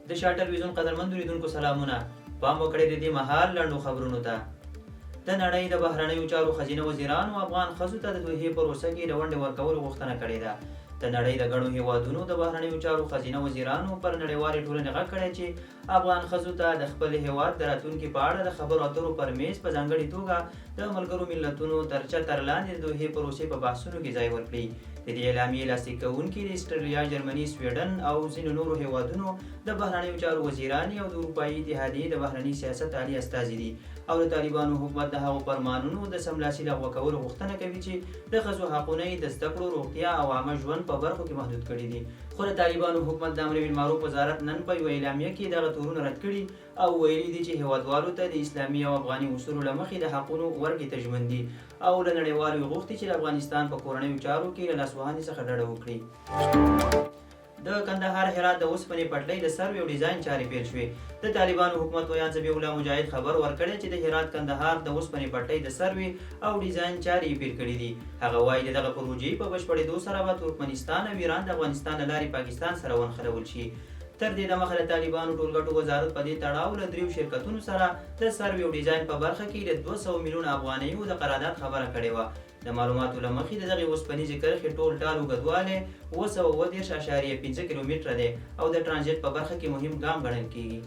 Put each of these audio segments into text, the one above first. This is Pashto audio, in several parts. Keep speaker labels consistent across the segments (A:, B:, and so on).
A: د شا ټلویزیون قدرمندو لیدونکو سلامونه. پام وکړئ د دې مهال لنډو خبرونو ته. د نړۍ د بهرنیو چارو ښځینه وزیرانو افغان ښځو ته د دوحې پروسه کې د ونډې ورکولو غوښتنه کړې ده. د نړۍ د ګڼو هیوادونو د بهرنیو چارو ښځینه وزیرانو پر نړیوالې ټولنې غږ کړی چې افغان ښځو ته د خپل هیواد د راتلونکي په اړه د خبرو اترو پر میز په ځانګړې توګه د ملګرو ملتونو تر چتر لاندې د دوحې پروسې په بحثونو کې ځای ورکړي. د دې اعلامیې لاسلیک کوونکي د اسټرالیا، جرمني، سویډن او ځینو نورو هیوادونو د بهرنیو چارو وزیرانې او د اروپایي اتحادیې د بهرني سیاست عالي استازي دي او د طالبانو حکومت د هغو فرمانونو د سملاسي لغوه کولو غوښتنه کوي چې د ښځو حقونه یې د زده کړو، روغتیا او عامه ژوند په برخو کې محدود کړي دي. خو د طالبانو حکومت د امر بالمعروف وزارت نن په یوه اعلامیه کې دغه تورونه رد کړي او ویلي دي چې هیوادوالو ته د اسلامي او افغاني اصولو له مخې د حقونو ورکړې ته ژمن دي او له نړیوالو یې غوښتي چې د افغانستان په کورنیو چارو کې له لاسوهنې څخه ډډه وکړي. د کندهار هرات د اوسپنې پټلۍ د سروې او ډیزاین چارې پیل شوې. د طالبانو حکومت ویان ذبیح الله مجاهد خبر ورکړی چې د هرات کندهار د اوسپنې پټلۍ د سروې او ډیزاین چارې یې پیل کړي دي. هغه وایي د دغه پروژې په بشپړېدو سره به ترکمنستان او ایران د افغانستان له لارې پاکستان سره ونښلول شي. تر دې دمخه د طالبانو ټولګټو وزارت په دې تړاو له 3 شرکتونو سره د سروې او ډیزاین په برخه کې د 200 میلیونه افغانیو د قرارداد خبره کړې وه. د معلوماتو له مخې د دغې اوسپنیزې کرښې ټول ټال اوږدوالی 7.5 کیلومتره دی او د ټرانزیټ په برخه کې مهم ګام ګڼل کېږي.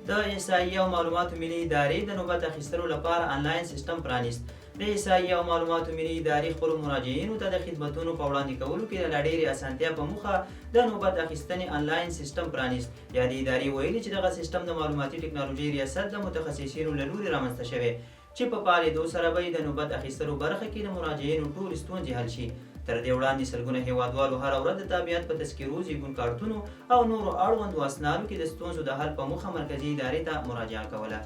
A: د احصایې او معلوماتو ملي ادارې د نوبت اخیستلو لپاره آنلاین سیستم پرانیست. د احصایې او معلوماتو ملي ادارې خپلو مراجعینو ته د خدمتونو په وړاندې کولو کې د لا ډېرې اسانتیا په موخه د نوبت اخیستنې آنلاین سیستم پرانیست. یادې ادارې ویلي چې دغه سیستم د معلوماتي ټکنالوژۍ ریاست د متخصصینو له لورې رامنځته شوی چې په فعالېدو سره به د نوبت اخیستلو برخه کې د مراجعینو ټولې ستونزې حل شي. تر دې وړاندې سلګونه هیوادوالو هره ورځ د تابعیت په تذکرو، زیږون کارتونو او نورو اړوندو اسنادو کې د ستونزو د حل په موخه مرکزي ادارې ته مراجعه کوله.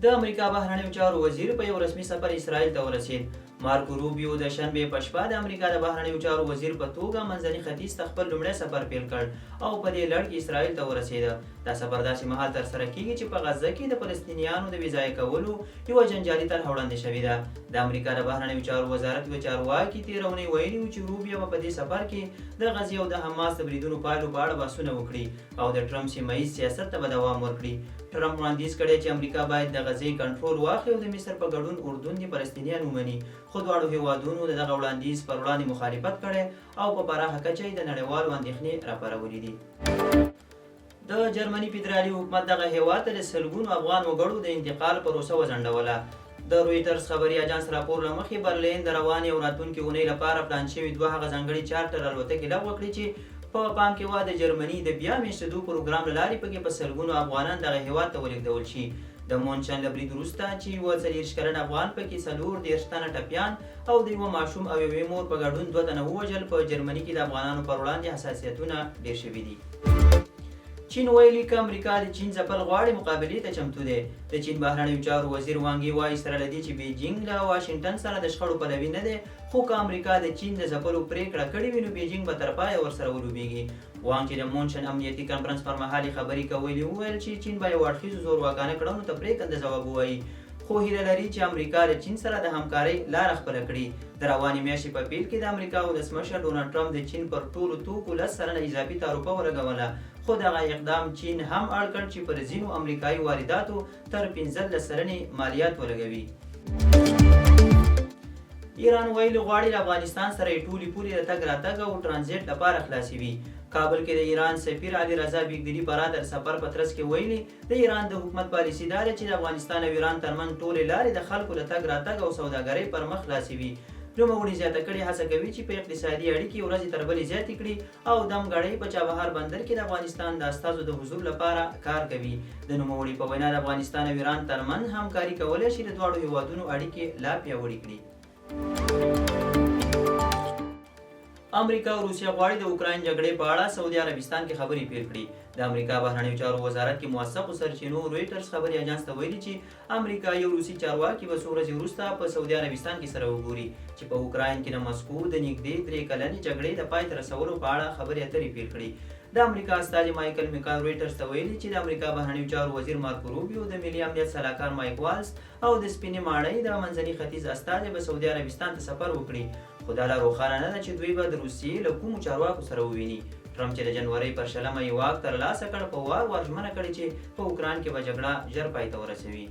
A: د امریکا بهرنیو چارو وزیر په یو رسمي سفر اسرائیل ته ورسید. مارکو روبیو د شنبې په شپه د امریکا د بهرنیو چارو وزیر په توګه منځني ختیځ ته خپل لومړی سفر پیل کړ او په دې لړ کې اسرائیل ته ورسېده. دا سفر داسې مهال ترسره کیږي چې په غزه کې د فلسطینیانو د بېځایه کولو یوه جنجالي طرحه وړاندې شوې ده. د امریکا د بهرنیو چارو وزارت یوه چارواکي تېره اونۍ ویلي و چې روبیو به په دې سفر کې د غزې او د حماس د بریدونو پایلو په اړه بحثونه وکړي او د ټرمپ سیمه ییز سیاست ته به دوام ورکړي. ټرمپ وړاندیز کړی چې امریکا باید د غزې کنټرول واخلي او د مصر په ګډون اردن د فلسطینیان ومني. خو دواړو هیوادونو د دغه وړاندیز پر وړاندې مخالفت کړی او په پراخه کچه یې د نړیوالو اندېښنې راپارولې دي. د جرمني فدرالي حکومت دغه هیواد ته د سلګونو افغان وګړو د انتقال پروسه وځنډوله. د رویټرز خبري اجانس راپور له مخې برلین د روانې او راتلونکې اونۍ لپاره پلان شوي 2 هغه ځانګړي چارټر الوتکې لغوه کړې چې په پام کې وه د جرمني د بیا میشتېدو پروګرام له لارې پکې په سلګونو افغانان دغه هیواد ته ولېږدول شي. د مونچن له برید وروسته چې یوه 40 کلن افغان پکې 40 تنه ټپیان او د یوه ماشوم او یوې مور په ګډون 2 تنه ووژل، په جرمني کې د افغانانو پر وړاندې حساسیتونه ډېر شوي دي. چین ویلي که امریکا د چین ځپل غواړي مقابلې ته چمتو دی. د چین بهرنیو چارو وزیر وانګ یي وایي سره له دې چې بیجینګ له واشنګټن سره د شخړو پلوي نه دی، خو که امریکا د چین د ځپلو پرېکړه کړې وي نو بیجینګ به تر پایه ورسره ولوبېږي. وانګ چې د مونچن امنیتي کنفرانس پر مهال خبرې کولې وویل چې چین به یو اړخیزو زورواکانه کړنو ته پرېکنده ځواب ووایي، خو هیله لري چې امریکا د چین سره د همکارۍ لاره خپله کړي. د روانې میاشتې په پیل کې د امریکا ولسمشر ډونالډ ټرمپ د چین پر ټولو توکو 10 سلنه اضافي تعرفه ولګوله، خو دغه اقدام چین هم اړ کړ چې پر ځینو امریکایي وارداتو تر 15 سلنې مالیات ولګوي. ایران ویلي غواړي له افغانستان سره یې ټولې پولې د تګ راتګ او ټرانزیټ لپاره خلاصوي. کابل کې د ایران سفیر علي رضا بیګدري پرا د سفر په ترڅ کې ویلي د ایران د حکومت پالیسي دا ده چې د افغانستان او ایران ترمنځ ټولې لارې د خلکو د تګ راتګ او سوداګرۍ پر مخ خلاصوي. نوموړي زیاته کړې هڅه کوي چې په اقتصادي اړیکې ورځې تر بلې زیاتې کړي او دمګړۍ په چابهار بندر کې د افغانستان د استازو د حضور لپاره کار کوي. د نوموړي په وینا د افغانستان او ایران ترمنځ همکاري کولی شي د دواړو هیوادونو اړیکې لا پیاوړې کړي. امریکا او روسیه غواړي د اوکراین جګړې په اړه سعودي عربستان کې خبرې پیل کړي. د امریکا بهرنیو چارو وزارت کې موثقو سرچینو رویټرز خبري اجانس ته ویلي چې امریکایي او روسي چارواکي به څو ورځې وروسته په سعودي عربستان کې سره وګوري چې په اوکراین کې د مسکو د نږدې 3 کلنې جګړې د پای ته رسولو په اړه خبرې اترې پیل کړي. د امریکا استازي مایکل میکال رویټرز ته ویلي چې د امریکا بهرنیو چارو وزیر مارکو روبیو، د ملي امنیت سلاکار مایک والز او د سپینې ماڼۍ د منځني ختیځ استازي به سعودي عربستان ته سفر وکړي، خو خو دا لا روښانه نه ده چې دوی به د روسیې له کومو چارواکو سره وویني. ټرمپ چې د جنورۍ پر 20 یې واک ترلاسه کړ په وار ژمنه کړې چې په اوکراین کې به جګړه ژر پای ته ورسوي.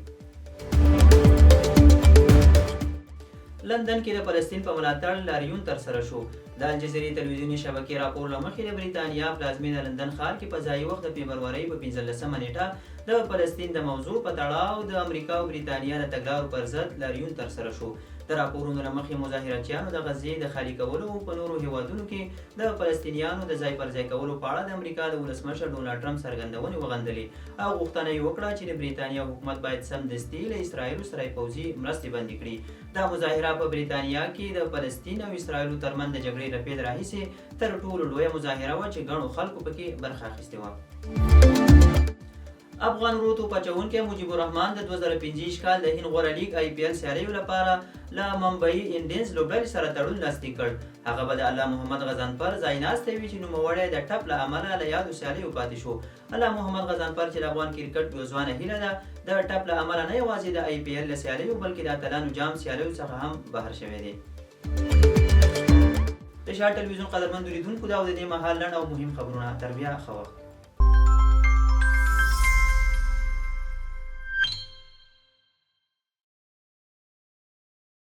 A: لندن کې د فلسطین په ملاتړ لاریون ترسره شو. د الجزیرې تلویزیوني شبکې راپور له مخې د بریتانیا پلازمینه لندن ښار کې په ځایي وخت د فبرورۍ په 15مه نیټه د فلسطین د موضوع په تړاو د امریکا او بریتانیا د تګلارو پر ضد لاریون ترسره شو. د راپورونو له مخې مظاهراتچیانو د غزې د خالي کولو او په نورو هیوادونو کې د فلسطینیانو د ځای پر ځای کولو په اړه د امریکا د ولسمشر ډونالډ ټرمپ څرګندونې وغندلې او غوښتنه یې وکړه چې د بریتانیا حکومت باید سمدستي له اسرائیلو سره پوځي مرستې بندې کړي. دا مظاهره په بریتانیا کې د فلسطین او اسرائیلو ترمنځ د جګړې له پیل راهیسې تر ټولو لویه مظاهره وه چې ګڼو خلکو پکې برخه اخیستې وه. افغان ورو توپ اچوونکی مجیب الرحمن د 2025 کال د هند غوره لیګ IPL سیالیو لپاره له ممبئی انډینز لوبډلې سره تړون لاسلیک کړ. هغه به د الله محمد غضنفر ځایناستی وي چې نوموړی د ټپ له امله له یادو سیالیو پاتې شو. الله محمد غضنفر چې د افغان کرکټ یو ځوانه هیله ده د ټپ له امله نه یوازې د IPL له سیالیو بلکې د اتلانو جام سیالیو څخه هم بهر شوی دی. د شاه ټلویزیون قدرمنو لیدونکو دا و د دې مهال لنډ او مهم خبرونه. تر بیا ښه وخت.